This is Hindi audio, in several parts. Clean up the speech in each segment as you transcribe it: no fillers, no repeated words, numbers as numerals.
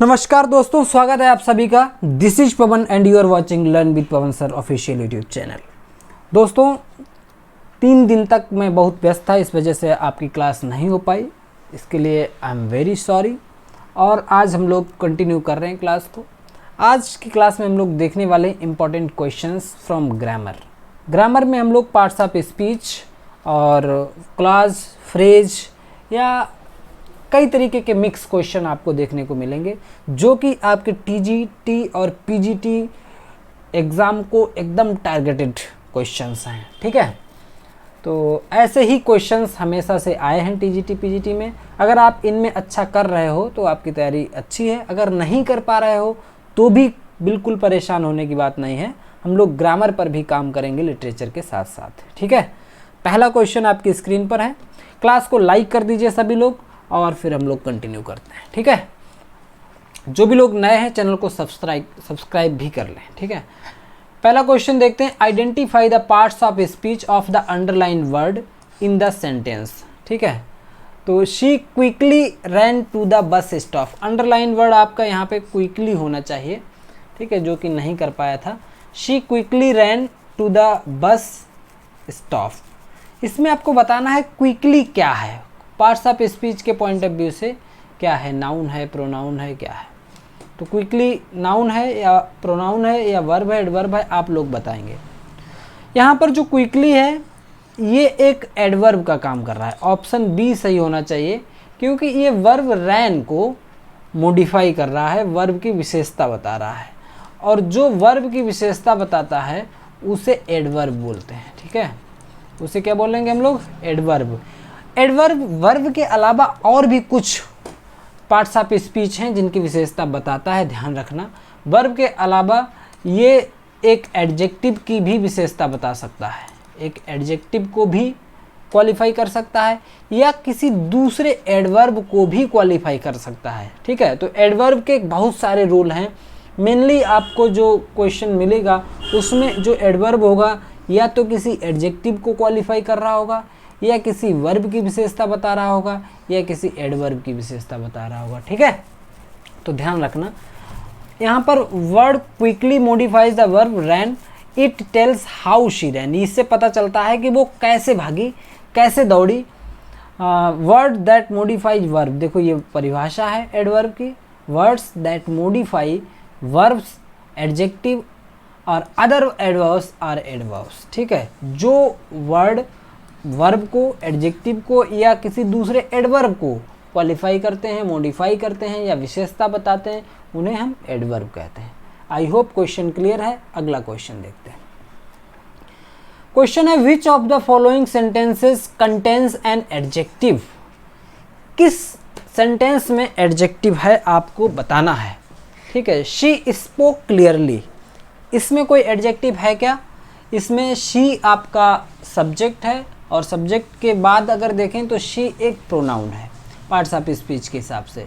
नमस्कार दोस्तों, स्वागत है आप सभी का। This is Pawan and you are watching learn with Pawan sir official YouTube channel. दोस्तों 3 दिन तक मैं बहुत व्यस्त था, इस वजह से आपकी क्लास नहीं हो पाई। इसके लिए आई एम वेरी सॉरी। और आज हम लोग कंटिन्यू कर रहे हैं क्लास को। आज की क्लास में हम लोग देखने वाले important questions from grammar. Grammar में हम लोग पार्ट्स ऑफ स्पीच और क्लॉज, फ्रेज या कई तरीके के मिक्स क्वेश्चन आपको देखने को मिलेंगे, जो कि आपके टीजीटी और पीजीटी एग्ज़ाम को एकदम टारगेटेड क्वेश्चंस हैं। ठीक है, तो ऐसे ही क्वेश्चंस हमेशा से आए हैं टीजीटी पीजीटी में। अगर आप इनमें अच्छा कर रहे हो तो आपकी तैयारी अच्छी है, अगर नहीं कर पा रहे हो तो भी बिल्कुल परेशान होने की बात नहीं है। हम लोग ग्रामर पर भी काम करेंगे लिटरेचर के साथ साथ। ठीक है, पहला क्वेश्चन आपकी स्क्रीन पर है। क्लास को लाइक कर दीजिए सभी लोग और फिर हम लोग कंटिन्यू करते हैं। ठीक है, जो भी लोग नए हैं चैनल को सब्सक्राइब भी कर लें। ठीक है, पहला क्वेश्चन देखते हैं। Identify the parts of speech of the underline word in the sentence. ठीक है, तो she quickly ran to the bus stop. Underline word आपका यहाँ पे क्विकली होना चाहिए, ठीक है, जो कि नहीं कर पाया था। She quickly ran to the bus stop. इसमें आपको बताना है क्विकली क्या है, पार्ट्स ऑफ स्पीच के पॉइंट ऑफ व्यू से क्या है, नाउन है, प्रोनाउन है, क्या है। तो क्विकली नाउन है या प्रोनाउन है या वर्ब है, एडवर्ब है, आप लोग बताएंगे। यहाँ पर जो क्विकली है ये एक एडवर्ब का काम कर रहा है। ऑप्शन बी सही होना चाहिए, क्योंकि ये वर्ब रैन को मॉडिफाई कर रहा है, वर्ब की विशेषता बता रहा है, और जो वर्ब की विशेषता बताता है उसे एडवर्ब बोलते हैं। ठीक है, उसे क्या बोलेंगे हम लोग, एडवर्ब। एडवर्ब वर्ब के अलावा और भी कुछ पार्ट्स ऑफ स्पीच हैं जिनकी विशेषता बताता है, ध्यान रखना। वर्ब के अलावा ये एक एडजेक्टिव की भी विशेषता बता सकता है, एक एडजेक्टिव को भी क्वालिफाई कर सकता है या किसी दूसरे एडवर्ब को भी क्वालिफाई कर सकता है। ठीक है, तो एडवर्ब के बहुत सारे रूल हैं। मेनली आपको जो क्वेश्चन मिलेगा उसमें जो एडवर्ब होगा या तो किसी एडजेक्टिव को क्वालिफाई कर रहा होगा, या किसी वर्ब की विशेषता बता रहा होगा, या किसी एडवर्ब की विशेषता बता रहा होगा। ठीक है, तो ध्यान रखना। यहाँ पर word quickly modifies the verb ran, it tells how she ran. इससे पता चलता है कि वो कैसे भागी, कैसे दौड़ी। वर्ड दैट मॉडिफाइज वर्ब, देखो ये परिभाषा है एडवर्ब की। Words that modify verbs, adjective और अदर एडवर्ब्स आर एडवर्ब्स। ठीक है, जो वर्ड वर्ब को, एडजेक्टिव को या किसी दूसरे एडवर्ब को क्वालिफाई करते हैं, मॉडिफाई करते हैं या विशेषता बताते हैं, उन्हें हम एडवर्ब कहते हैं। आई होप क्वेश्चन क्लियर है। अगला क्वेश्चन देखते हैं। क्वेश्चन है, which of the following sentences contains an adjective. किस सेंटेंस में एडजेक्टिव है आपको बताना है। ठीक है, शी स्पोक क्लियरली, इसमें कोई एडजेक्टिव है क्या? इसमें शी आपका सब्जेक्ट है, और सब्जेक्ट के बाद अगर देखें तो शी एक प्रोनाउन है पार्ट्स ऑफ स्पीच के हिसाब से।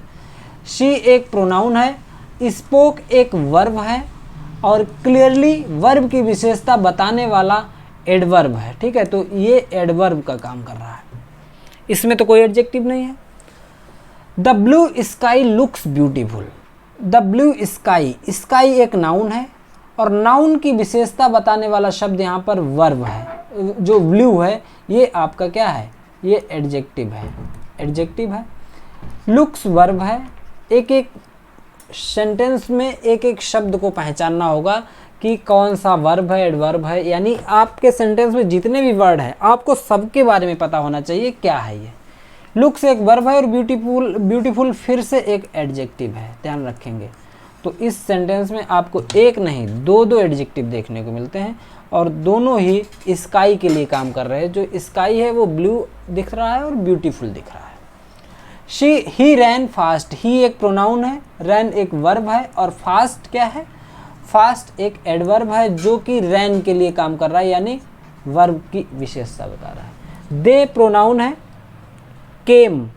शी एक प्रोनाउन है, स्पोक एक वर्ब है, और क्लियरली वर्ब की विशेषता बताने वाला एडवर्ब है। ठीक है, तो ये एडवर्ब का काम कर रहा है, इसमें तो कोई एडजेक्टिव नहीं है। The blue sky looks beautiful. The blue sky, sky एक नाउन है और नाउन की विशेषता बताने वाला शब्द यहाँ पर वर्ब है। जो ब्लू है ये आपका क्या है, ये एडजेक्टिव है, एडजेक्टिव है। लुक्स वर्ब है। एक एक सेंटेंस में एक एक शब्द को पहचानना होगा कि कौन सा वर्ब है, एडवर्ब है, यानी आपके सेंटेंस में जितने भी वर्ड हैं आपको सबके बारे में पता होना चाहिए क्या है ये। लुक्स एक वर्ब है और ब्यूटीफुल, ब्यूटीफुल फिर से एक एडजेक्टिव है, ध्यान रखेंगे। तो इस सेंटेंस में आपको एक नहीं दो एडजेक्टिव देखने को मिलते हैं, और दोनों ही स्काई के लिए काम कर रहे हैं। जो स्काई है वो ब्लू दिख रहा है और ब्यूटीफुल दिख रहा है। ही रैन फास्ट, ही एक प्रोनाउन है, रैन एक वर्ब है, और फास्ट क्या है, फास्ट एक एडवर्ब है जो कि रैन के लिए काम कर रहा है, यानी वर्ब की विशेषता बता रहा है। दे प्रोनाउन है, केम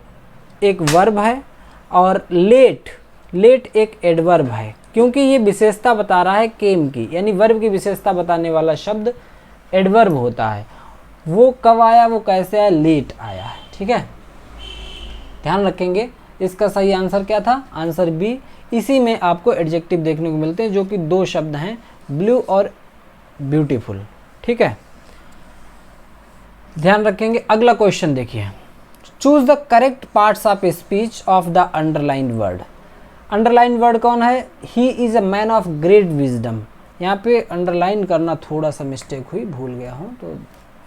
एक वर्ब है, और लेट, लेट एक एडवर्ब है, क्योंकि ये विशेषता बता रहा है केम की, यानी वर्ब की विशेषता बताने वाला शब्द एडवर्ब होता है। वो कब आया, वो कैसे आया, लेट आया है। ठीक है, ध्यान रखेंगे। इसका सही आंसर क्या था? Answer B. इसी में आपको एडजेक्टिव देखने को मिलते हैं जो कि दो शब्द हैं, ब्लू और ब्यूटीफुल। ठीक है, ध्यान रखेंगे। अगला क्वेश्चन देखिए, choose the correct parts of speech of the underlined word. Underline word कौन है? He is a man of great wisdom. यहाँ पे अंडरलाइन करना थोड़ा सा मिस्टेक हुई, भूल गया हूँ, तो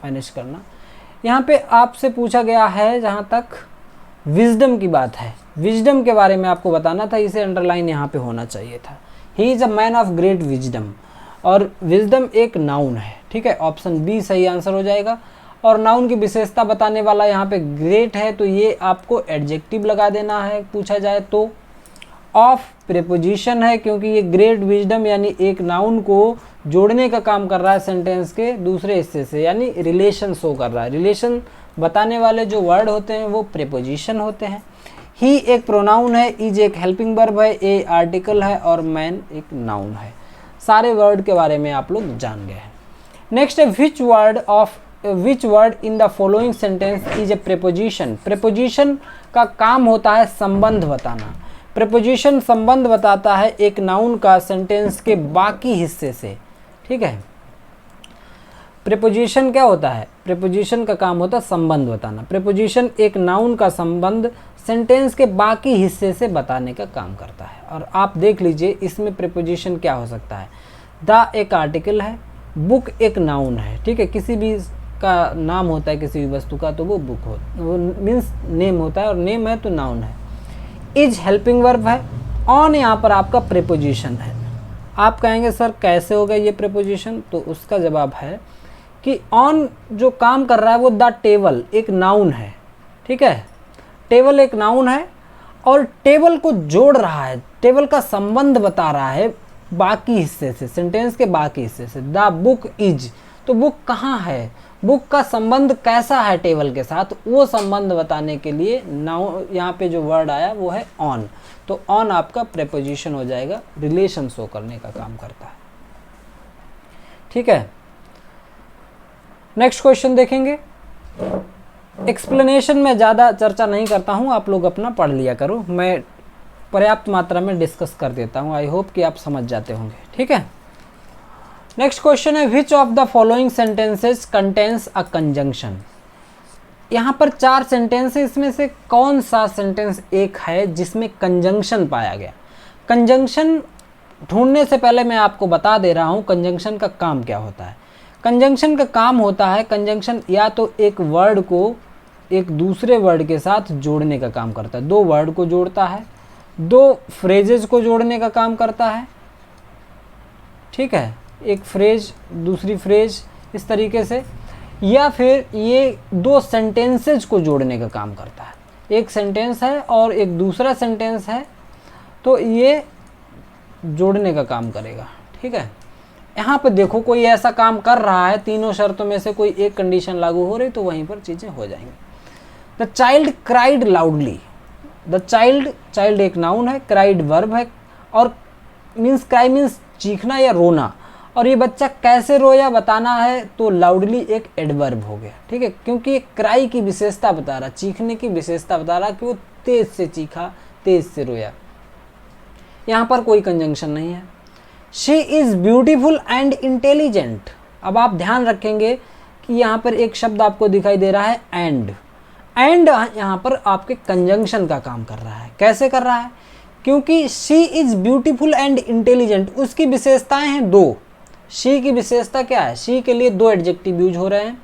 मैनेज करना। यहाँ पे आपसे पूछा गया है, जहाँ तक विजडम की बात है, विजडम के बारे में आपको बताना था, इसे अंडरलाइन यहाँ पे होना चाहिए था। He is a man of great wisdom, और विजडम एक नाउन है। ठीक है, ऑप्शन बी सही आंसर हो जाएगा। और नाउन की विशेषता बताने वाला यहाँ पे ग्रेट है, तो ये आपको एडजेक्टिव लगा देना है पूछा जाए तो। ऑफ प्रीपोजिशन है, क्योंकि ये ग्रेट विजडम यानी एक नाउन को जोड़ने का काम कर रहा है सेंटेंस के दूसरे हिस्से से, यानी रिलेशन शो कर रहा है। रिलेशन बताने वाले जो वर्ड होते हैं वो प्रीपोजिशन होते हैं। ही एक प्रोनाउन है, इज एक हेल्पिंग वर्ब है, ए आर्टिकल है, और मैन एक नाउन है। सारे वर्ड के बारे में आप लोग जान गए हैं। नेक्स्ट है, which word in the following sentence is a preposition. Preposition का काम होता है संबंध बताना। प्रीपोजिशन संबंध बताता है एक नाउन का सेंटेंस के बाकी हिस्से से। ठीक है, प्रीपोजिशन क्या होता है? प्रीपोजिशन का काम होता है संबंध बताना। प्रीपोजिशन एक नाउन का संबंध सेंटेंस के बाकी हिस्से से बताने का काम करता है। और आप देख लीजिए इसमें प्रीपोजिशन क्या हो सकता है। द एक आर्टिकल है, बुक एक नाउन है। ठीक है, किसी भी का नाम होता है किसी भी वस्तु का, तो वो बुक हो, वो मीन्स नेम होता है, और नेम है तो नाउन है। इज हेल्पिंग वर्ब है। ऑन यहाँ पर आपका प्रीपोजिशन है। आप कहेंगे सर कैसे हो गया ये प्रीपोजिशन? तो उसका जवाब है कि ऑन जो काम कर रहा है वो द टेबल एक नाउन है। ठीक है, टेबल एक नाउन है और टेबल को जोड़ रहा है, टेबल का संबंध बता रहा है बाकी हिस्से से, सेंटेंस के बाकी हिस्से से। द बुक इज, तो बुक कहाँ है, बुक का संबंध कैसा है टेबल के साथ, वो संबंध बताने के लिए नाउन यहाँ पे जो वर्ड आया वो है ऑन। तो ऑन आपका प्रीपोजिशन हो जाएगा, रिलेशन शो करने का काम करता है। ठीक है, नेक्स्ट क्वेश्चन देखेंगे। एक्सप्लेनेशन में ज़्यादा चर्चा नहीं करता हूँ, आप लोग अपना पढ़ लिया करो, मैं पर्याप्त मात्रा में डिस्कस कर देता हूँ। आई होप कि आप समझ जाते होंगे। ठीक है, नेक्स्ट क्वेश्चन है, which of the following sentences contains a conjunction. यहाँ पर 4 सेंटेंस है, इसमें से कौन सा सेंटेंस एक है जिसमें कंजंक्शन पाया गया। कंजंक्शन ढूंढने से पहले मैं आपको बता दे रहा हूँ कंजंक्शन का काम क्या होता है। कंजंक्शन का काम होता है, कंजंक्शन या तो एक वर्ड को एक दूसरे वर्ड के साथ जोड़ने का काम करता है, 2 वर्ड को जोड़ता है, 2 फ्रेजेस को जोड़ने का काम करता है। ठीक है, एक फ्रेज दूसरी फ्रेज इस तरीके से, या फिर ये 2 सेंटेंसेज को जोड़ने का काम करता है। एक सेंटेंस है और एक दूसरा सेंटेंस है, तो ये जोड़ने का काम करेगा। ठीक है, यहाँ पर देखो कोई ऐसा काम कर रहा है, तीनों शर्तों में से कोई एक कंडीशन लागू हो रही, तो वहीं पर चीज़ें हो जाएंगी। The child cried loudly. The child एक नाउन है, क्राइड वर्ब है, और मीन्स क्राई मीन्स चीखना या रोना, और ये बच्चा कैसे रोया बताना है, तो लाउडली एक एडवर्ब हो गया। ठीक है, क्योंकि ये क्राई की विशेषता बता रहा, चीखने की विशेषता बता रहा कि वो तेज से चीखा, तेज से रोया। यहाँ पर कोई कंजंक्शन नहीं है। She is beautiful and intelligent. अब आप ध्यान रखेंगे कि यहाँ पर एक शब्द आपको दिखाई दे रहा है एंड यहाँ पर आपके कंजंक्शन का काम कर रहा है। कैसे कर रहा है? क्योंकि she is beautiful and intelligent, उसकी विशेषताएं हैं 2। शी की विशेषता क्या है? शी के लिए 2 एडजेक्टिव यूज हो रहे हैं,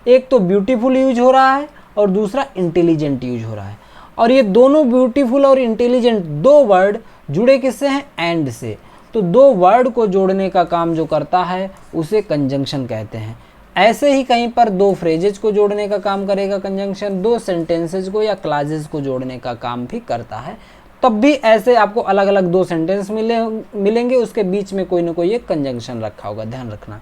एक तो ब्यूटीफुल यूज हो रहा है और दूसरा इंटेलिजेंट यूज हो रहा है। और ये दोनों ब्यूटीफुल और इंटेलिजेंट 2 वर्ड जुड़े किससे हैं? एंड से। तो 2 वर्ड को जोड़ने का काम जो करता है उसे कंजंक्शन कहते हैं। ऐसे ही कहीं पर 2 फ्रेजेज को जोड़ने का काम करेगा कंजंक्शन, 2 सेंटेंसेज को या क्लासेज को जोड़ने का काम भी करता है। तब भी ऐसे आपको अलग अलग 2 सेंटेंस मिलेंगे, उसके बीच में कोई ना कोई एक कंजंक्शन रखा होगा, ध्यान रखना।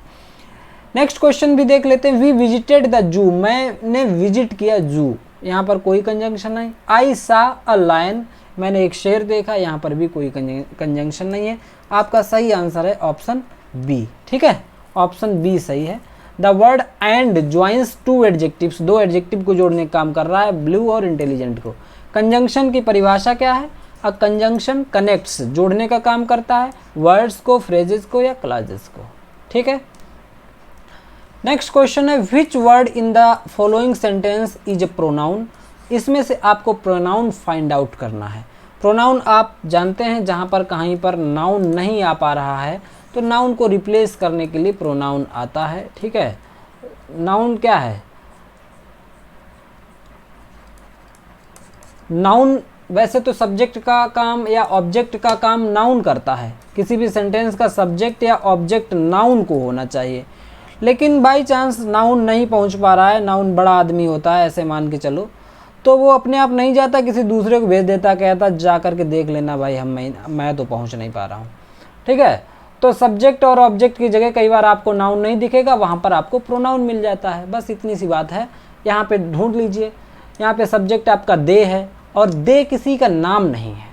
नेक्स्ट क्वेश्चन भी देख लेते हैं। वी विजिटेड द जू, मैंने विजिट किया जू, यहाँ पर कोई कंजंक्शन नहीं। आई सा अ लायन, मैंने एक शेर देखा, यहाँ पर भी कोई कंजंक्शन नहीं है। आपका सही आंसर है ऑप्शन बी। ठीक है, ऑप्शन बी सही है। The word and joins 2 adjectives, 2 adjective को जोड़ने का काम कर रहा है, ब्लू और इंटेलिजेंट को। कंजंक्शन की परिभाषा क्या है? अ कंजंक्शन कनेक्ट्स, जोड़ने का काम करता है वर्ड्स को, फ्रेजेस को या क्लॉजेस को। ठीक है। नेक्स्ट क्वेश्चन है which word in the following sentence is a pronoun. इसमें से आपको प्रोनाउन फाइंड आउट करना है। प्रोनाउन आप जानते हैं जहाँ पर कहीं पर नाउन नहीं आ पा रहा है तो नाउन को रिप्लेस करने के लिए प्रोनाउन आता है। ठीक है। नाउन क्या है? नाउन वैसे तो सब्जेक्ट का काम या ऑब्जेक्ट का काम नाउन करता है। किसी भी सेंटेंस का सब्जेक्ट या ऑब्जेक्ट नाउन को होना चाहिए, लेकिन बाय चांस नाउन नहीं पहुंच पा रहा है, नाउन बड़ा आदमी होता है ऐसे मान के चलो, तो वो अपने आप नहीं जाता, किसी दूसरे को भेज देता, कहता जा करके देख लेना भाई, मैं तो पहुंच नहीं पा रहा हूँ। ठीक है। तो सब्जेक्ट और ऑब्जेक्ट की जगह कई बार आपको नाउन नहीं दिखेगा, वहाँ पर आपको प्रोनाउन मिल जाता है। बस इतनी सी बात है। यहाँ पे ढूंढ लीजिए, यहाँ पे सब्जेक्ट आपका दे है और दे किसी का नाम नहीं है।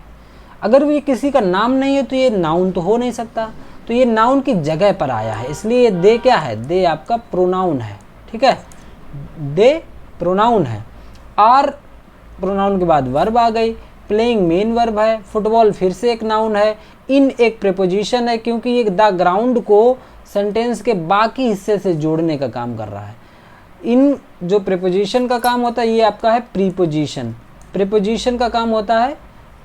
अगर ये किसी का नाम नहीं है तो ये नाउन तो हो नहीं सकता, तो ये नाउन की जगह पर आया है, इसलिए दे क्या है? दे आपका प्रोनाउन है। ठीक है। दे प्रोनाउन है। आर प्रोनाउन के बाद वर्ब आ गई। प्लेइंग मेन वर्ब है। फुटबॉल फिर से एक नाउन है। इन एक प्रीपोजिशन है, क्योंकि ये द ग्राउंड को सेंटेंस के बाकी हिस्से से जोड़ने का काम कर रहा है। इन जो प्रीपोजिशन का काम होता है ये आपका है प्रीपोजिशन। प्रीपोजिशन का काम होता है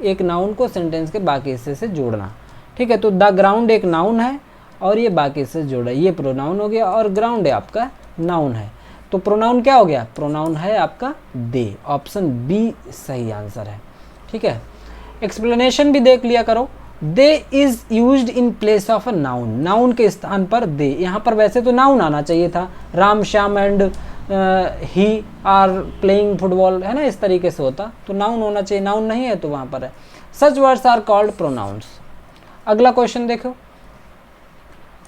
एक नाउन को सेंटेंस के बाकी हिस्से से जोड़ना। ठीक है। तो द ग्राउंड एक नाउन है और ये बाकी से जोड़ा, ये प्रोनाउन हो गया और ग्राउंड है आपका नाउन है। तो प्रोनाउन क्या हो गया? प्रोनाउन है आपका दे। ऑप्शन बी सही आंसर है। ठीक है। एक्सप्लेनेशन भी देख लिया करो। They is used in place of a noun. Noun के स्थान पर दे। यहाँ पर वैसे तो नाउन आना चाहिए था, Ram Shyam and he are playing football, है ना, इस तरीके से होता तो नाउन होना चाहिए। नाउन नहीं है तो वहाँ पर है। Such words are called pronouns. अगला क्वेश्चन देखो।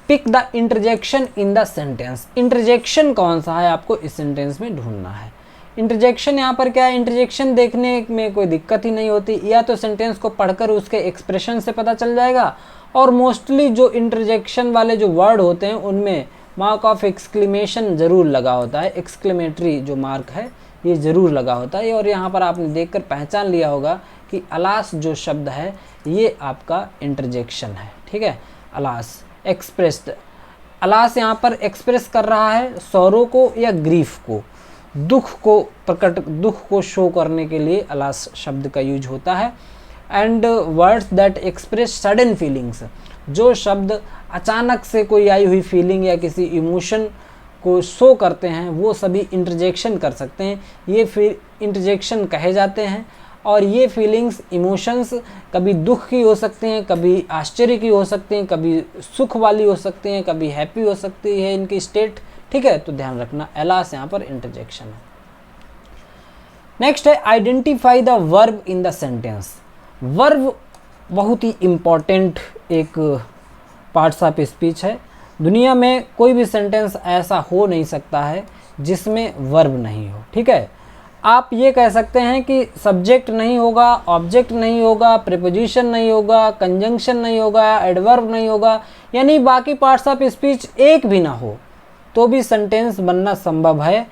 Pick the interjection in the sentence. Interjection कौन सा है आपको इस सेंटेंस में ढूंढना है। इंटरजेक्शन यहाँ पर क्या है? इंटरजेक्शन देखने में कोई दिक्कत ही नहीं होती, या तो सेंटेंस को पढ़कर उसके एक्सप्रेशन से पता चल जाएगा, और मोस्टली जो इंटरजेक्शन वाले जो वर्ड होते हैं उनमें मार्क ऑफ एक्सक्लेमेशन ज़रूर लगा होता है। एक्सक्लेमेटरी जो मार्क है ये ज़रूर लगा होता है। और यहाँ पर आपने देखकर पहचान लिया होगा कि अलास जो शब्द है ये आपका इंटरजेक्शन है। ठीक है। अलास एक्सप्रेस्ड, अलास यहाँ पर एक्सप्रेस कर रहा है सौरों को या ग्रीफ को, दुख को प्रकट, दुख को शो करने के लिए अलास शब्द का यूज होता है। And words that express sudden feelings, जो शब्द अचानक से कोई आई हुई फीलिंग या किसी इमोशन को शो करते हैं वो सभी इंटरजेक्शन कर सकते हैं, ये फिर इंटरजेक्शन कहे जाते हैं। और ये फीलिंग्स, इमोशंस कभी दुख की हो सकते हैं, कभी आश्चर्य की हो सकते हैं, कभी सुख वाली हो सकते हैं, कभी हैप्पी हो सकती है इनकी स्टेट। ठीक है। तो ध्यान रखना एलास यहाँ पर इंटरजेक्शन है। नेक्स्ट है identify the verb in the sentence. Verb बहुत ही इम्पॉर्टेंट एक पार्ट्स ऑफ स्पीच है। दुनिया में कोई भी सेंटेंस ऐसा हो नहीं सकता है जिसमें वर्ब नहीं हो। ठीक है। आप ये कह सकते हैं कि सब्जेक्ट नहीं होगा, ऑब्जेक्ट नहीं होगा, प्रीपोजिशन नहीं होगा, कंजंक्शन नहीं होगा, एडवर्ब नहीं होगा, यानी बाकी पार्ट्स ऑफ स्पीच एक भी ना हो तो भी सेंटेंस बनना संभव है।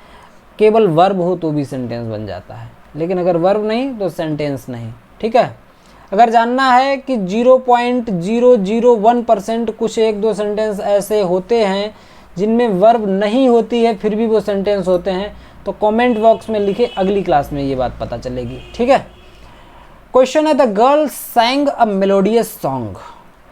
केवल वर्ब हो तो भी सेंटेंस बन जाता है, लेकिन अगर वर्ब नहीं तो सेंटेंस नहीं। ठीक है। अगर जानना है कि 0.001% कुछ एक दो सेंटेंस ऐसे होते हैं जिनमें वर्ब नहीं होती है फिर भी वो सेंटेंस होते हैं, तो कमेंट बॉक्स में लिखे, अगली क्लास में ये बात पता चलेगी। ठीक है। क्वेश्चन है the girl सैंग a melodious song.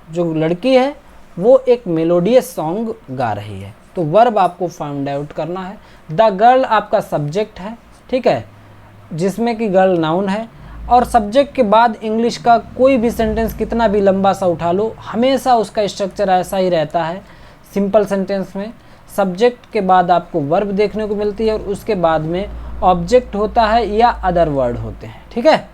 जो लड़की है वो एक मेलोडियस सॉन्ग गा रही है, तो वर्ब आपको फाइंड आउट करना है। द गर्ल आपका सब्जेक्ट है। ठीक है, जिसमें कि गर्ल नाउन है, और सब्जेक्ट के बाद इंग्लिश का कोई भी सेंटेंस कितना भी लंबा सा उठा लो, हमेशा उसका स्ट्रक्चर ऐसा ही रहता है। सिंपल सेंटेंस में सब्जेक्ट के बाद आपको वर्ब देखने को मिलती है और उसके बाद में ऑब्जेक्ट होता है या अदर वर्ड होते हैं। ठीक है।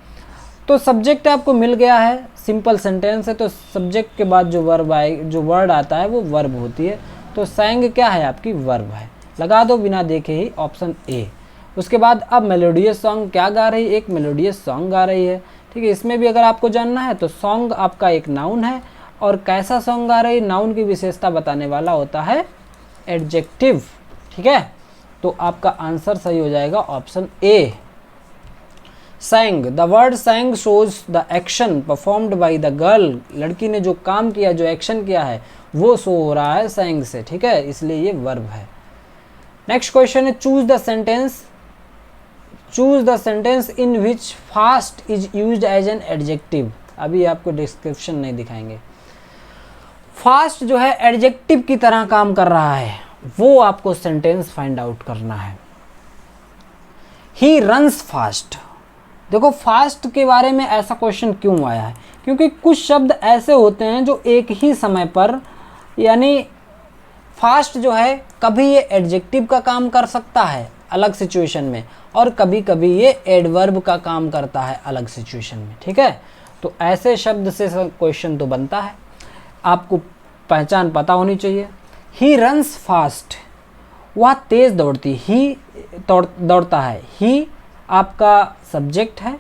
तो सब्जेक्ट आपको मिल गया है, सिंपल सेंटेंस है, तो सब्जेक्ट के बाद जो वर्ब आए, जो वर्ड आता है वो वर्ब होती है। तो सैंग क्या है? आपकी वर्ब है। लगा दो बिना देखे ही ऑप्शन ए। उसके बाद अब मेलोडियस सॉन्ग क्या गा रही है? एक मेलोडियस सॉन्ग गा रही है। ठीक है। इसमें भी अगर आपको जानना है तो सॉन्ग आपका एक नाउन है, और कैसा सॉन्ग गा रही है, नाउन की विशेषता बताने वाला होता है एडजेक्टिव। ठीक है। तो आपका आंसर सही हो जाएगा option A. sang, the word sang shows the action performed by the girl, लड़की ने जो काम किया, जो एक्शन किया है वो शो हो रहा है sang से, ठीक है, इसलिए ये वर्ब है। नेक्स्ट क्वेश्चन है choose the sentence, choose the sentence in which fast is used as an adjective. अभी आपको डिस्क्रिप्शन नहीं दिखाएंगे। फास्ट जो है एडजेक्टिव की तरह काम कर रहा है, वो आपको सेंटेंस फाइंड आउट करना है। ही रन्स फास्ट, देखो फास्ट के बारे में ऐसा क्वेश्चन क्यों आया है, क्योंकि कुछ शब्द ऐसे होते हैं जो एक ही समय पर, यानी फास्ट जो है कभी ये एडजेक्टिव का काम कर सकता है अलग सिचुएशन में, और कभी कभी ये एडवर्ब का काम करता है अलग सिचुएशन में, ठीक है। तो ऐसे शब्द से क्वेश्चन तो बनता है, आपको पहचान पता होनी चाहिए। ही रन्स फास्ट, वह तेज़ दौड़ती, ही दौड़ता है, ही आपका सब्जेक्ट है,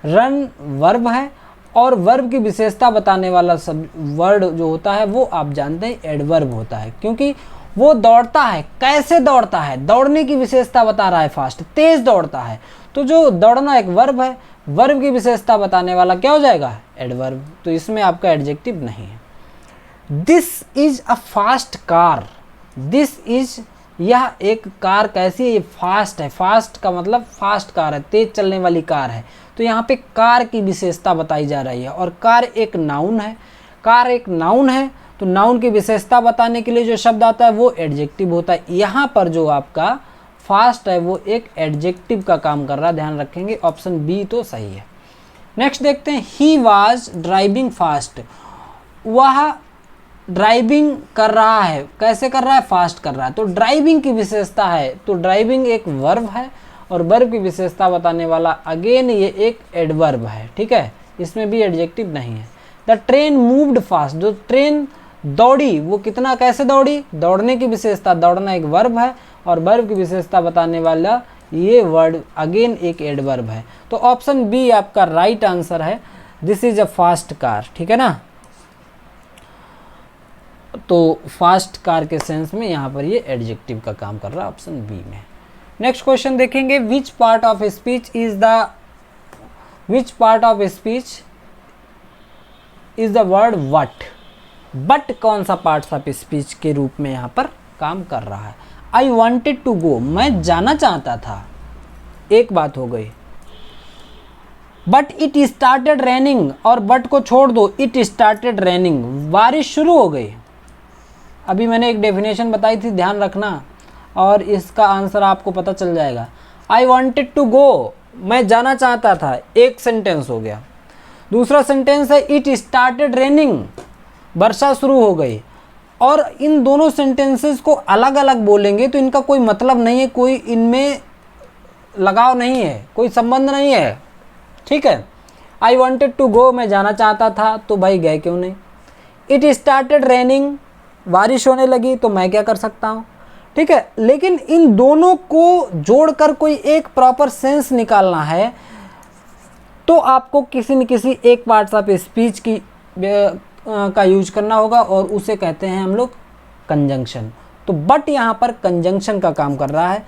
रन वर्ब है, और वर्ब की विशेषता बताने वाला सब वर्ड जो होता है वो आप जानते हैं एडवर्ब होता है, क्योंकि वो दौड़ता है, कैसे दौड़ता है, दौड़ने की विशेषता बता रहा है, फास्ट तेज दौड़ता है, तो जो दौड़ना एक वर्ब है, वर्ब की विशेषता बताने वाला क्या हो जाएगा, एडवर्ब, तो इसमें आपका एडजेक्टिव नहीं है। This is a fast car, this is, यह एक कार कैसी है, ये फास्ट है, फास्ट का मतलब फास्ट कार है, तेज चलने वाली कार है, तो यहाँ पे कार की विशेषता बताई जा रही है, और कार एक नाउन है, कार एक नाउन है, तो नाउन की विशेषता बताने के लिए जो शब्द आता है वो एडजेक्टिव होता है। यहाँ पर जो आपका फास्ट है वो एक एडजेक्टिव का काम कर रहा है, ध्यान रखेंगे, ऑप्शन बी तो सही है। नेक्स्ट देखते हैं, ही वाज ड्राइविंग फास्ट, वह ड्राइविंग कर रहा है, कैसे कर रहा है, फास्ट कर रहा है, तो ड्राइविंग की विशेषता है, तो ड्राइविंग एक वर्ब है, और वर्ब की विशेषता बताने वाला अगेन ये एक एडवर्ब है, ठीक है, इसमें भी एडजेक्टिव नहीं है। द ट्रेन मूव्ड फास्ट, जो ट्रेन दौड़ी वो कितना कैसे दौड़ी, दौड़ने की विशेषता, दौड़ना एक वर्ब है, और वर्ब की विशेषता बताने वाला ये वर्ड अगेन एक एडवर्ब है, तो ऑप्शन बी आपका राइट आंसर है, this is a fast car, ठीक है ना। तो फास्ट कार के सेंस में यहाँ पर ये एडजेक्टिव का काम कर रहा है, ऑप्शन बी में। नेक्स्ट क्वेश्चन देखेंगे, which part of speech is the word what, but कौन सा पार्ट ऑफ स्पीच के रूप में यहाँ पर काम कर रहा है। आई वॉन्टेड टू गो, मैं जाना चाहता था, एक बात हो गई, बट इट स्टार्टेड रेनिंग, और बट को छोड़ दो, इट स्टार्टेड रेनिंग, बारिश शुरू हो गई। अभी मैंने एक डेफिनेशन बताई थी, ध्यान रखना, और इसका आंसर आपको पता चल जाएगा। आई वॉन्टेड टू गो, मैं जाना चाहता था, एक सेंटेंस हो गया। दूसरा सेंटेंस है इट स्टार्टेड रेनिंग, वर्षा शुरू हो गई, और इन दोनों सेंटेंसेस को अलग अलग बोलेंगे तो इनका कोई मतलब नहीं है, कोई इनमें लगाव नहीं है, कोई संबंध नहीं है, ठीक है। आई वॉन्टेड टू गो, मैं जाना चाहता था, तो भाई गए क्यों नहीं। इट स्टार्टेड रेनिंग, बारिश होने लगी, तो मैं क्या कर सकता हूँ, ठीक है। लेकिन इन दोनों को जोड़कर कोई एक प्रॉपर सेंस निकालना है, तो आपको किसी न किसी एक पार्ट्स ऑफ स्पीच की का यूज करना होगा, और उसे कहते हैं हम लोग कंजंक्शन। तो बट यहाँ पर कंजंक्शन का काम कर रहा है।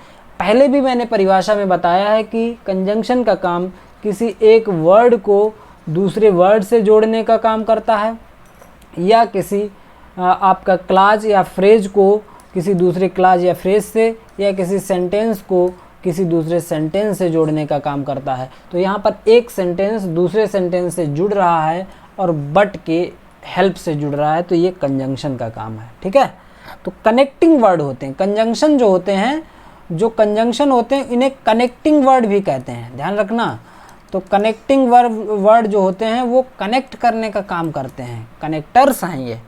पहले भी मैंने परिभाषा में बताया है कि कंजंक्शन का काम किसी एक वर्ड को दूसरे वर्ड से जोड़ने का काम करता है, या किसी आपका क्लाज या फ्रेज को किसी दूसरे क्लाज या फ्रेज से, या किसी सेंटेंस को किसी दूसरे सेंटेंस से जोड़ने का काम करता है। तो यहाँ पर एक सेंटेंस दूसरे सेंटेंस से जुड़ रहा है और बट के हेल्प से जुड़ रहा है, तो ये कंजंक्शन का काम है, ठीक है। तो कनेक्टिंग वर्ड होते हैं, कंजंक्शन जो होते हैं, जो कंजंक्शन होते हैं इन्हें कनेक्टिंग वर्ड भी कहते हैं, ध्यान रखना। तो कनेक्टिंग वर्ड जो होते हैं वो कनेक्ट करने का काम करते हैं, कनेक्टर्स हैं ये।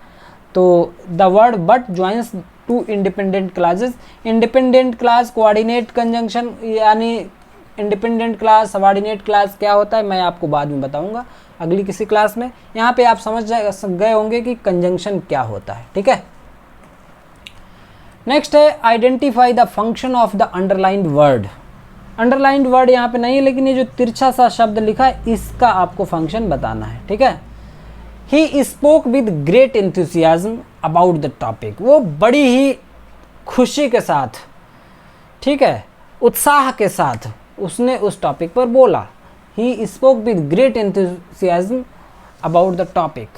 तो the word but joins two independent clauses, independent clause coordinate conjunction, यानी इंडिपेंडेंट क्लास सबऑर्डिनेट क्लास क्या होता है मैं आपको बाद में बताऊंगा अगली किसी क्लास में। यहाँ पे आप समझ गए होंगे कि कंजंक्शन क्या होता है, ठीक है। नेक्स्ट है identify the function of the underlined word. Underlined word यहाँ पे नहीं है, लेकिन ये जो तिरछा सा शब्द लिखा है इसका आपको फंक्शन बताना है, ठीक है। He spoke with great enthusiasm about the topic, वो बड़ी ही खुशी के साथ, ठीक है, उत्साह के साथ उसने उस टॉपिक पर बोला। He spoke with great enthusiasm about the topic.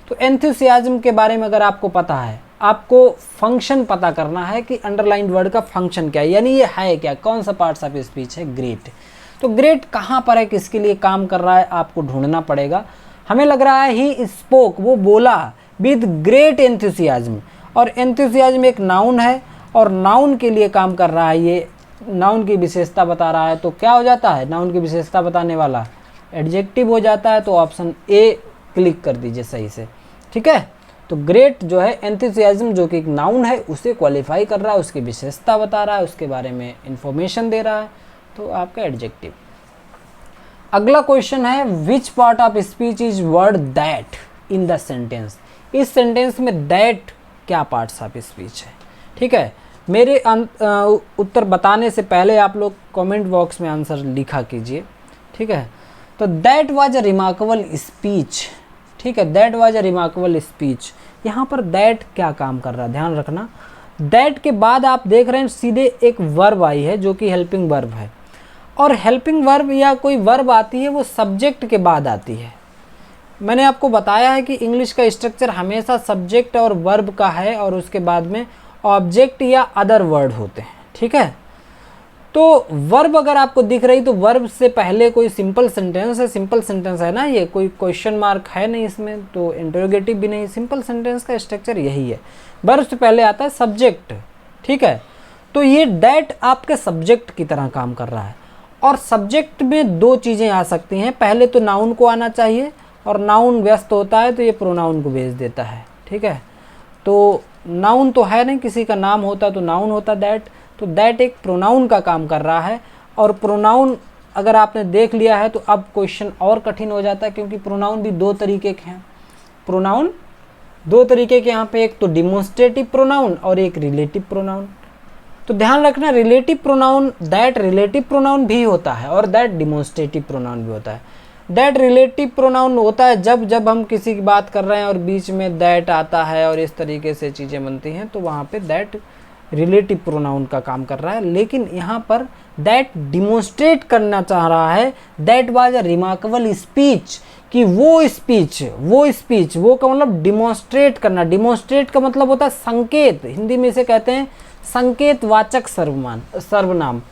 तो एंथुसियाज्म के बारे में अगर आपको पता है, आपको फंक्शन पता करना है कि अंडरलाइंड वर्ड का फंक्शन क्या है, यानी ये है क्या, कौन सा पार्ट्स ऑफ स्पीच है, ग्रेट। तो ग्रेट कहाँ पर है, किसके लिए काम कर रहा है, आपको ढूंढना पड़ेगा। हमें लग रहा है ही स्पोक, वो बोला विद ग्रेट एंथुसियाज्म, और एंथुसियाज्म एक नाउन है और नाउन के लिए काम कर रहा है, ये नाउन की विशेषता बता रहा है। तो क्या हो जाता है, नाउन की विशेषता बताने वाला एडजेक्टिव हो जाता है। तो ऑप्शन ए क्लिक कर दीजिए सही से, ठीक है। तो ग्रेट जो है एंथुसियाज्म जो कि एक नाउन है उसे क्वालिफाई कर रहा है, उसकी विशेषता बता रहा है, उसके बारे में इंफॉर्मेशन दे रहा है, तो आपका एडजेक्टिव। अगला क्वेश्चन है which part of speech is word that in the sentence. इस सेंटेंस में दैट क्या पार्ट्स ऑफ स्पीच है, ठीक है। मेरे उत्तर बताने से पहले आप लोग कमेंट बॉक्स में आंसर लिखा कीजिए, ठीक है। तो that was a remarkable speech, ठीक है, that was a remarkable speech. यहाँ पर दैट क्या काम कर रहा है, ध्यान रखना। दैट के बाद आप देख रहे हैं सीधे एक वर्ब आई है जो कि हेल्पिंग वर्ब है, और हेल्पिंग वर्ब या कोई वर्ब आती है वो सब्जेक्ट के बाद आती है। मैंने आपको बताया है कि इंग्लिश का स्ट्रक्चर हमेशा सब्जेक्ट और वर्ब का है, और उसके बाद में ऑब्जेक्ट या अदर वर्ड होते हैं, ठीक है। तो वर्ब अगर आपको दिख रही तो वर्ब से पहले कोई सिंपल सेंटेंस है, सिंपल सेंटेंस है ना, ये कोई क्वेश्चन मार्क है नहीं इसमें, तो इंटरोगेटिव भी नहीं, सिंपल सेंटेंस का स्ट्रक्चर यही है। वर्ब से पहले आता है सब्जेक्ट, ठीक है। तो ये दैट आपके सब्जेक्ट की तरह काम कर रहा है, और सब्जेक्ट में दो चीज़ें आ सकती हैं, पहले तो नाउन को आना चाहिए, और नाउन व्यस्त होता है तो ये प्रोनाउन को भेज देता है, ठीक है। तो नाउन तो है नहीं, किसी का नाम होता तो नाउन होता दैट, तो दैट एक प्रोनाउन का काम कर रहा है। और प्रोनाउन अगर आपने देख लिया है तो अब क्वेश्चन और कठिन हो जाता है, क्योंकि प्रोनाउन भी दो तरीके के हैं। प्रोनाउन दो तरीके के यहाँ पे, एक तो डिमोन्स्ट्रेटिव प्रोनाउन और एक रिलेटिव प्रोनाउन। तो ध्यान रखना, relative pronoun that relative pronoun भी होता है और दैट डिमोन्स्ट्रेटिव प्रोनाउन भी होता है। दैट रिलेटिव प्रोनाउन होता है जब हम किसी की बात कर रहे हैं और बीच में दैट आता है और इस तरीके से चीज़ें बनती हैं, तो वहाँ पे दैट रिलेटिव प्रोनाउन का काम कर रहा है। लेकिन यहाँ पर दैट डिमोन्स्ट्रेट करना चाह रहा है that was a remarkable speech, कि वो स्पीच वो का मतलब डिमोन्स्ट्रेट करना। डिमोन्स्ट्रेट का मतलब होता है संकेत, हिंदी में इसे कहते हैं संकेतवाचक सर्वनाम।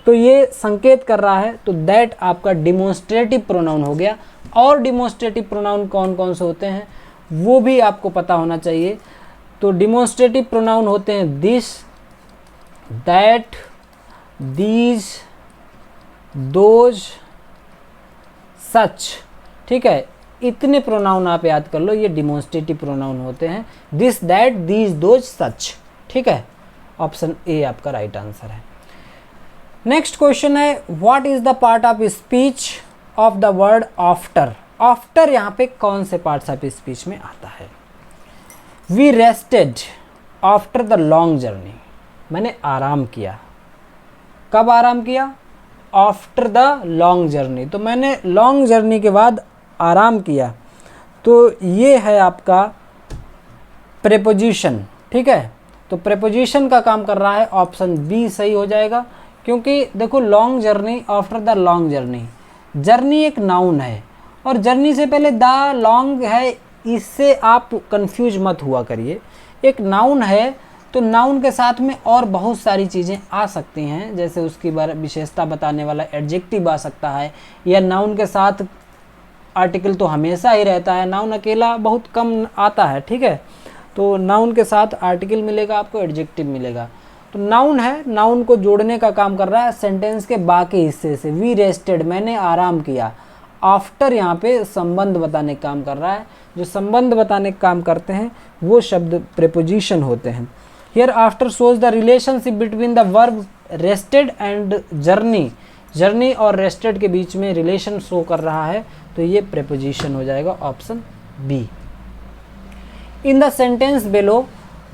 तो ये संकेत कर रहा है, तो दैट आपका डिमोन्स्ट्रेटिव प्रोनाउन हो गया। और डिमोन्स्ट्रेटिव प्रोनाउन कौन कौन से होते हैं वो भी आपको पता होना चाहिए। तो डिमोन्स्ट्रेटिव प्रोनाउन होते हैं दिस, दैट, दीज, दोज, सच, ठीक है। इतने प्रोनाउन आप याद कर लो, ये डिमोन्स्ट्रेटिव प्रोनाउन होते हैं, दिस, दैट, दीज, दोज, सच, ठीक है। ऑप्शन ए आपका राइट आंसर है। नेक्स्ट क्वेश्चन है what is the part of speech of the word after. After यहाँ पे कौन से पार्ट्स ऑफ स्पीच में आता है। We rested after the long journey, मैंने आराम किया। कब आराम किया, आफ्टर द लॉन्ग जर्नी, तो मैंने लॉन्ग जर्नी के बाद आराम किया। तो ये है आपका प्रेपोजिशन, ठीक है। तो प्रेपोजिशन का काम कर रहा है, ऑप्शन बी सही हो जाएगा। क्योंकि देखो long journey, after the long journey, journey एक नाउन है और जर्नी से पहले द लॉन्ग है, इससे आप कंफ्यूज मत हुआ करिए। एक नाउन है तो नाउन के साथ में और बहुत सारी चीज़ें आ सकती हैं, जैसे उसकी विशेषता बताने वाला एडजेक्टिव आ सकता है, या नाउन के साथ आर्टिकल तो हमेशा ही रहता है, नाउन अकेला बहुत कम आता है, ठीक है। तो नाउन के साथ आर्टिकल मिलेगा आपको, एडजेक्टिव मिलेगा। तो नाउन है, नाउन को जोड़ने का काम कर रहा है सेंटेंस के बाकी हिस्से से। वी रेस्टेड, मैंने आराम किया। आफ्टर यहाँ पे संबंध बताने का काम कर रहा है, जो संबंध बताने का काम करते हैं वो शब्द प्रेपोजिशन होते हैं। Here after shows the relationship between the verb rested and journey, journey और रेस्टेड के बीच में रिलेशन शो कर रहा है, तो ये प्रेपोजिशन हो जाएगा, option B. In the sentence below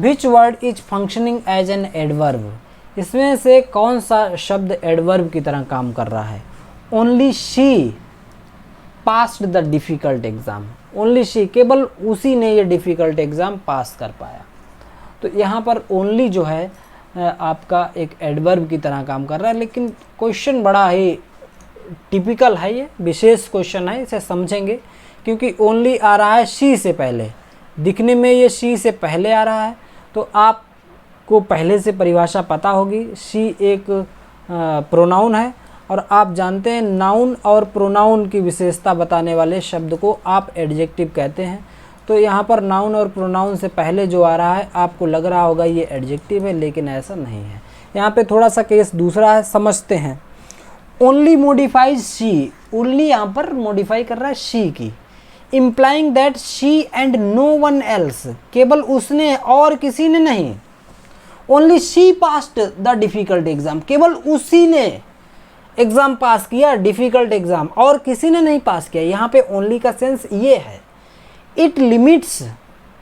which word is functioning as an adverb, इसमें से कौन सा शब्द एडवर्ब की तरह काम कर रहा है। Only she passed the difficult exam, only she, केवल उसी ने ये डिफ़िकल्ट एग्ज़ाम पास कर पाया। तो यहाँ पर ओनली जो है आपका एक एडवर्ब की तरह काम कर रहा है, लेकिन क्वेश्चन बड़ा ही टिपिकल है, ये विशेष क्वेश्चन है, इसे समझेंगे क्योंकि ओनली आ रहा है शी से पहले, दिखने में ये शी से पहले आ रहा है, तो आपको पहले से परिभाषा पता होगी। शी एक प्रोनाउन है और आप जानते हैं नाउन और प्रोनाउन की विशेषता बताने वाले शब्द को आप एडजेक्टिव कहते हैं। तो यहाँ पर नाउन और प्रोनाउन से पहले जो आ रहा है आपको लग रहा होगा ये एडजेक्टिव है, लेकिन ऐसा नहीं है। यहाँ पे थोड़ा सा केस दूसरा है, समझते हैं। ओनली मॉडिफाइज शी, ओनली यहाँ पर मॉडिफाई कर रहा है शी की, implying that she and no one else, केवल उसने और किसी ने नहीं। Only she passed the difficult exam, केवल उसी ने एग्जाम पास किया, डिफिकल्ट एग्जाम, और किसी ने नहीं पास किया। यहाँ पे ओनली का सेंस ये है। इट लिमिट्स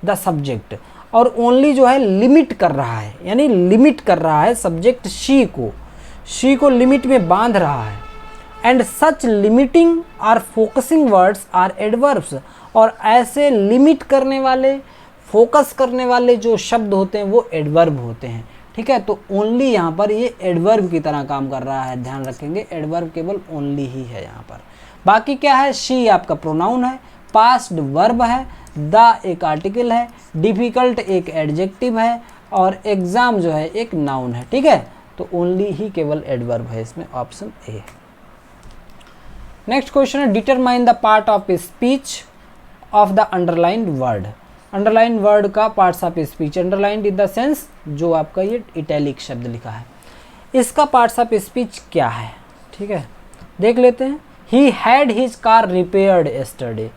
द सब्जेक्ट, और ओनली जो है लिमिट कर रहा है, यानी लिमिट कर रहा है सब्जेक्ट शी को लिमिट में बांध रहा है। And such limiting or focusing words are adverbs, और ऐसे लिमिट करने वाले, फोकस करने वाले जो शब्द होते हैं वो एडवर्ब होते हैं। ठीक है, तो ओनली यहाँ पर ये एडवर्ब की तरह काम कर रहा है, ध्यान रखेंगे। एडवर्ब केवल ओनली ही है यहाँ पर। बाकी क्या है, शी आपका प्रोनाउन है, पास्ट वर्ब है, द एक आर्टिकल है, डिफिकल्ट एक एडजेक्टिव है, और एग्जाम जो है एक नाउन है। ठीक है, तो ओनली ही केवल एडवर्ब है इसमें, ऑप्शन ए। नेक्स्ट क्वेश्चन है, determine the part of speech of the underlined word. Underlined word का parts of speech, underlined in the sense जो आपका ये इटैलिक शब्द लिखा है, इसका पार्ट्स ऑफ स्पीच क्या है। ठीक है, देख लेते हैं। He had his car repaired yesterday,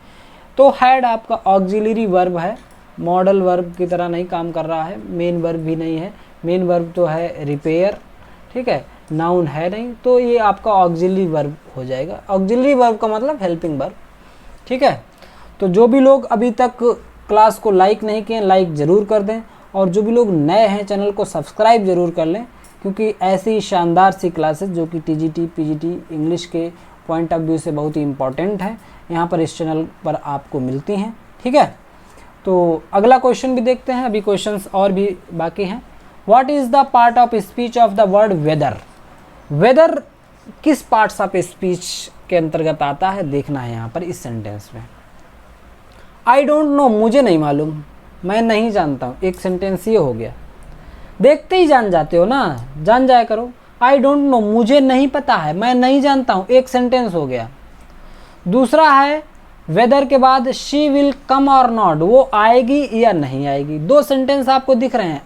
तो हैड आपका ऑक्सिलरी वर्ब है, मॉडल वर्ब की तरह नहीं काम कर रहा है, मेन वर्ब भी नहीं है। मेन वर्ब तो है रिपेयर, ठीक है, नाउन है नहीं, तो ये आपका ऑक्सिलरी वर्ब हो जाएगा। ऑक्सिलरी वर्ब का मतलब हेल्पिंग वर्ब। ठीक है, तो जो भी लोग अभी तक क्लास को लाइक नहीं किए, लाइक ज़रूर कर दें, और जो भी लोग नए हैं चैनल को सब्सक्राइब ज़रूर कर लें, क्योंकि ऐसी शानदार सी क्लासेस जो कि टीजीटी पीजीटी इंग्लिश के पॉइंट ऑफ व्यू से बहुत ही इंपॉर्टेंट है, यहाँ पर इस चैनल पर आपको मिलती हैं। ठीक है, तो अगला क्वेश्चन भी देखते हैं, अभी क्वेश्चंस और भी बाकी हैं। What is the part of speech of the word weather. Weather किस पार्ट्स ऑफ स्पीच के अंतर्गत आता है, देखना है यहाँ पर इस सेंटेंस में। आई डोंट नो, मुझे नहीं मालूम, मैं नहीं जानता हूँ, एक सेंटेंस ये हो गया। देखते ही जान जाते हो ना, जान जाया करो। आई डोंट नो, मुझे नहीं पता है, मैं नहीं जानता हूँ, एक सेंटेंस हो गया। दूसरा है वेदर के बाद शी विल कम और नॉट, वो आएगी या नहीं आएगी। दो सेंटेंस आपको दिख रहे हैं,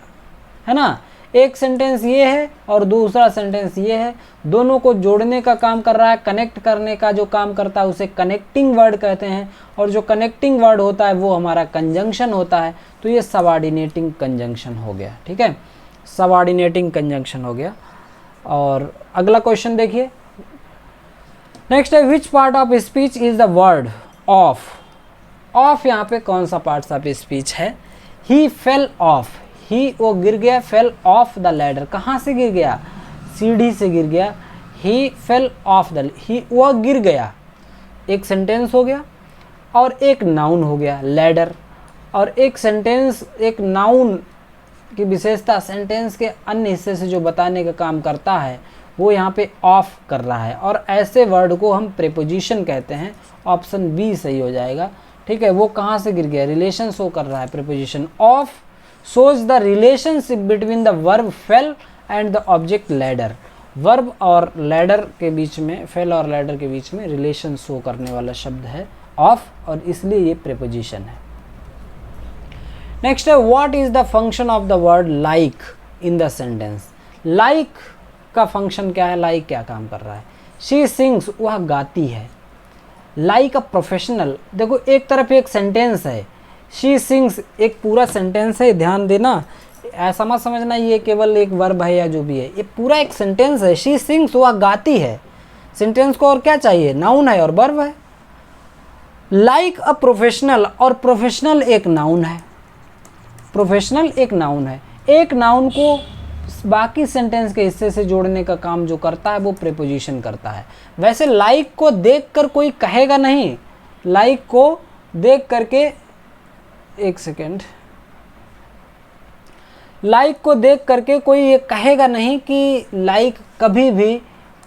है ना, एक सेंटेंस ये है और दूसरा सेंटेंस ये है, दोनों को जोड़ने का काम कर रहा है, कनेक्ट करने का जो काम करता है उसे कनेक्टिंग वर्ड कहते हैं, और जो कनेक्टिंग वर्ड होता है वो हमारा कंजंक्शन होता है, तो ये सबऑर्डिनेटिंग कंजंक्शन हो गया। ठीक है, सबऑर्डिनेटिंग कंजंक्शन हो गया। और अगला क्वेश्चन देखिए, नेक्स्ट है, which part of speech is the word of. Of यहाँ पे कौन सा पार्ट ऑफ स्पीच है। ही फेल ऑफ, ही वो गिर गया, फेल ऑफ द लैडर, कहाँ से गिर गया, सीढ़ी से गिर गया। ही फेल ऑफ द, ही वह गिर गया, एक सेंटेंस हो गया और एक नाउन हो गया लैडर। और एक सेंटेंस, एक नाउन की विशेषता सेंटेंस के अन्य हिस्से से जो बताने का काम करता है वो यहाँ पे ऑफ कर रहा है, और ऐसे वर्ड को हम प्रीपोजिशन कहते हैं। ऑप्शन बी सही हो जाएगा। ठीक है, वो कहाँ से गिर गया, रिलेशन शो कर रहा है preposition. Of shows the relationship between the verb fell and the object ladder। Verb और लैडर के बीच में, फेल और लैडर के बीच में रिलेशन शो करने वाला शब्द है ऑफ, और इसलिए ये प्रीपोजिशन है। नेक्स्ट है, what is the function of the word like in the sentence. Like का फंक्शन क्या है, लाइक क्या काम कर रहा है। शी सिंग्स, वह गाती है। लाइक अ प्रोफेशनल, देखो एक तरफ एक सेंटेंस है, शी सिंग्स एक पूरा सेंटेंस है, ध्यान देना, ऐसा मत समझना ये केवल एक वर्ब है या जो भी है, ये पूरा एक सेंटेंस है। शी सिंग्स, वह गाती है। सेंटेंस को और क्या चाहिए, नाउन है और वर्ब है। लाइक अ प्रोफेशनल, और प्रोफेशनल एक नाउन है, प्रोफेशनल एक नाउन है। एक नाउन को बाकी सेंटेंस के हिस्से से जोड़ने का काम जो करता है वो प्रीपोजिशन करता है। वैसे लाइक को देखकर कोई कहेगा नहीं, लाइक को देख करके, एक सेकेंड, लाइक को देख करके कोई ये कहेगा नहीं कि लाइक कभी भी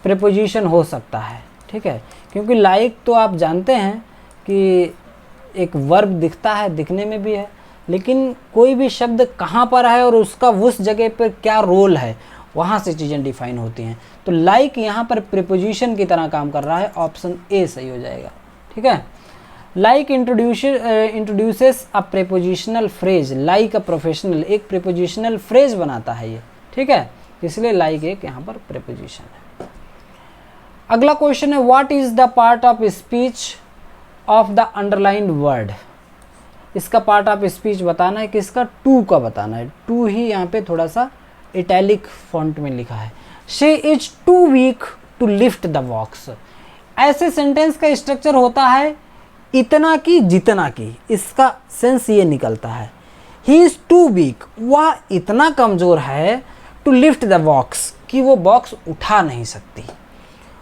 प्रीपोजिशन हो सकता है। ठीक है, क्योंकि लाइक तो आप जानते हैं कि एक वर्ब दिखता है, दिखने में भी है, लेकिन कोई भी शब्द कहाँ पर है और उसका उस जगह पर क्या रोल है, वहाँ से चीज़ें डिफाइन होती हैं। तो लाइक यहाँ पर प्रीपोजिशन की तरह काम कर रहा है, ऑप्शन ए सही हो जाएगा। ठीक है, like introduces a prepositional phrase like a professional, एक प्रीपोजिशनल फ्रेज बनाता है ये। ठीक है, इसलिए लाइक एक यहाँ पर प्रीपोजिशन है। अगला क्वेश्चन है, what is the part of speech of the underlined word. इसका पार्ट ऑफ स्पीच बताना है, किसका, टू का बताना है। टू ही यहाँ पे थोड़ा सा इटैलिक फॉन्ट में लिखा है। She is too weak to lift the box. ऐसे सेंटेंस का स्ट्रक्चर होता है इतना की जितना की, इसका सेंस ये निकलता है। ही इज टू वीक, वह इतना कमजोर है, टू लिफ्ट द बॉक्स, कि वो बॉक्स उठा नहीं सकती।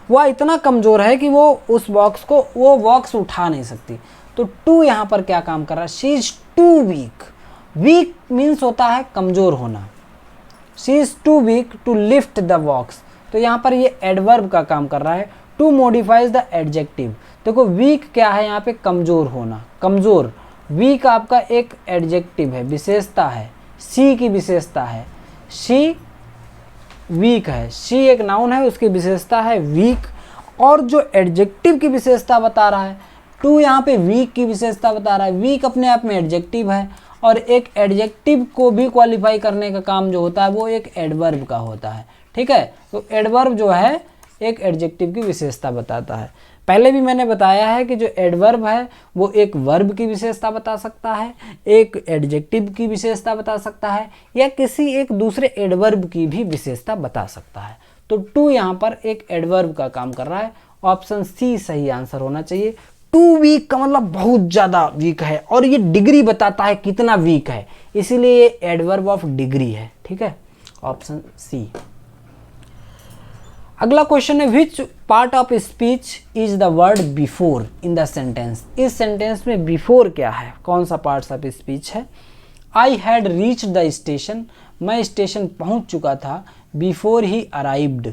वह इतना कमजोर है कि वो उस बॉक्स को, वो बॉक्स उठा नहीं सकती। तो टू यहाँ पर क्या काम कर रहा है, she is too weak. Weak means होता है कमजोर होना। She is too weak to lift the box, तो यहाँ पर ये एडवर्ब का काम कर रहा है। To modifies the adjective. देखो वीक क्या है यहाँ पे, कमजोर होना, कमजोर। वीक आपका एक एडजेक्टिव है, विशेषता है, सी की विशेषता है। शी वीक है, शी एक नाउन है, उसकी विशेषता है वीक। और जो एडजेक्टिव की विशेषता बता रहा है, टू यहाँ पे वीक की विशेषता बता रहा है। वीक अपने आप में एडजेक्टिव है, और एक एडजेक्टिव को भी क्वालिफाई करने का काम जो होता है वो एक एडवर्ब का होता है। ठीक है, तो एडवर्ब जो है एक एडजेक्टिव की विशेषता बताता है। पहले भी मैंने बताया है कि जो एडवर्ब है वो एक वर्ब की विशेषता बता सकता है, एक एडजेक्टिव की विशेषता बता सकता है, या किसी एक दूसरे एडवर्ब की भी विशेषता बता सकता है। तो टू यहाँ पर एक एडवर्ब का काम कर रहा है, ऑप्शन सी सही आंसर होना चाहिए। टू वीक का मतलब बहुत ज़्यादा वीक है, और ये डिग्री बताता है कितना वीक है, इसीलिए ये एडवर्ब ऑफ डिग्री है। ठीक है, ऑप्शन सी। अगला क्वेश्चन है, which part of speech is the word before in the sentence. इस सेंटेंस में बिफोर क्या है, कौन सा पार्ट ऑफ स्पीच है। I had reach the station, मैं स्टेशन पहुंच चुका था। बिफोर ही अराइव्ड,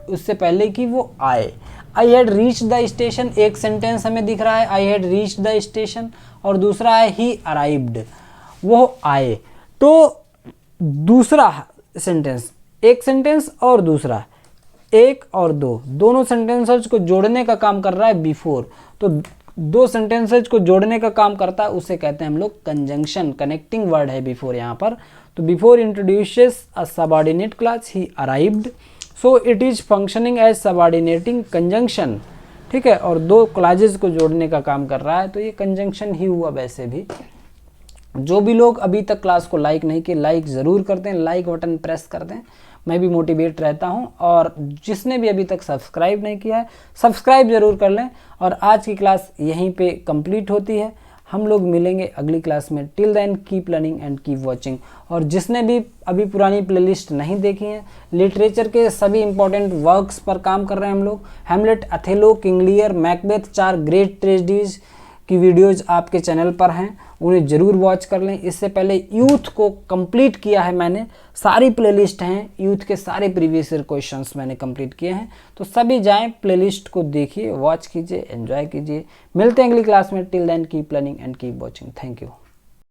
उससे पहले कि वो आए। I had reach the station, एक सेंटेंस हमें दिख रहा है, I had reach the station, और दूसरा है ही अराइव्ड, वो आए। तो दूसरा सेंटेंस, एक सेंटेंस और दूसरा, एक और दो, दोनों सेंटेंसेस को जोड़ने का काम कर रहा है बिफोर। तो दो सेंटेंसेस को जोड़ने का काम करता है, उसे कहते हैं हम लोग कंजंक्शन, कनेक्टिंग वर्ड है बिफोर यहाँ पर। तो before introduces a subordinate clause, he arrived, so it is functioning as subordinating conjunction. ठीक है, और दो क्लॉजेस को जोड़ने का काम कर रहा है, तो ये कंजंक्शन ही हुआ। वैसे भी जो भी लोग अभी तक क्लास को लाइक नहीं किए, लाइक ज़रूर कर दें, लाइक बटन प्रेस कर दें, मैं भी मोटिवेट रहता हूं। और जिसने भी अभी तक सब्सक्राइब नहीं किया है, सब्सक्राइब ज़रूर कर लें। और आज की क्लास यहीं पे कंप्लीट होती है, हम लोग मिलेंगे अगली क्लास में। Till then keep learning and keep watching. और जिसने भी अभी पुरानी प्लेलिस्ट नहीं देखी है, लिटरेचर के सभी इंपॉर्टेंट वर्क्स पर काम कर रहे हैं हम लोग। Hamlet, Othello, King Lear, Macbeth, 4 great tragedies की वीडियोज़ आपके चैनल पर हैं, उन्हें ज़रूर वॉच कर लें। इससे पहले यूथ को कंप्लीट किया है मैंने, सारी प्लेलिस्ट हैं, यूथ के सारे प्रीवियस ईयर क्वेश्चंस मैंने कंप्लीट किए हैं। तो सभी जाएं, प्लेलिस्ट को देखिए, वॉच कीजिए, एंजॉय कीजिए। मिलते हैं अगली क्लास में। Till then keep learning and keep watching. Thank you.